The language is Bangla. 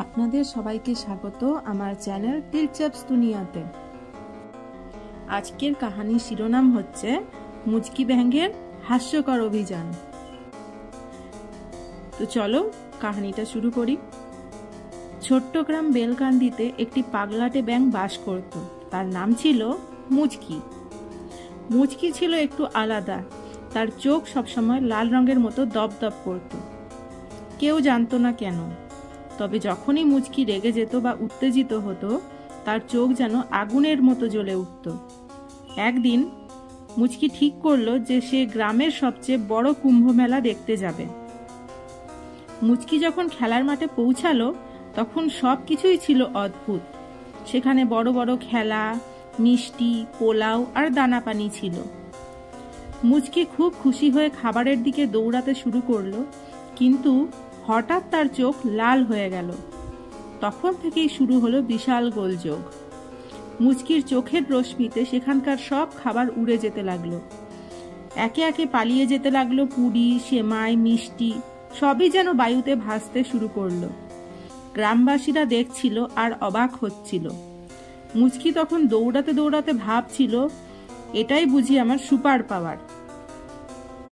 আপনাদের সবাইকে স্বাগত আমার চ্যানেল টিলচাপস দুনিয়াতে। আজকের কাহিনীর শিরোনাম হচ্ছে মুচকি ব্যাঙের হাস্যকর অভিযান। তো চলো কাহিনীটা শুরু করি। ছোট্ট গ্রাম বেলকান্দিতে একটি পাগলাটে ব্যাঙ বাস করত। তার নাম ছিল মুচকি। মুচকি ছিল একটু আলাদা। তার চোখ সবসময় লাল রঙের মতো দপদপ করত। কেউ জানতো না কেন, তবে যখনই মুচকি রেগে যেত বা উত্তেজিত হতো তার চোখ যেন আগুনের মতো জ্বলে উঠত। একদিন মুচকি ঠিক করলো যে সে গ্রামের সবচেয়ে বড় কুম্ভ মেলা দেখতে যাবে। মুচকি যখন খেলার মাঠে পৌঁছালো তখন সব কিছুই ছিল অদ্ভুত। সেখানে বড় বড় খেলা, মিষ্টি, পোলাও আর দানা পানি ছিল। মুচকি খুব খুশি হয়ে খাবারের দিকে দৌড়াতে শুরু করলো, কিন্তু হঠাৎ তার চোখ লাল হয়ে গেল। তখন থেকেই শুরু হলো বিশাল গোলযোগ। মুচকির চোখের রশ্মিতে সেখানকার সব খাবার উড়ে যেতে লাগলো। একে একে পালিয়ে যেতে লাগলো পুরি, সেমাই, মিষ্টি, সবই যেন বায়ুতে ভাসতে শুরু করলো। গ্রামবাসীরা দেখছিল আর অবাক হচ্ছিল। মুচকি তখন দৌড়াতে দৌড়াতে ভাবছিল, এটাই বুঝি আমার সুপার পাওয়ার।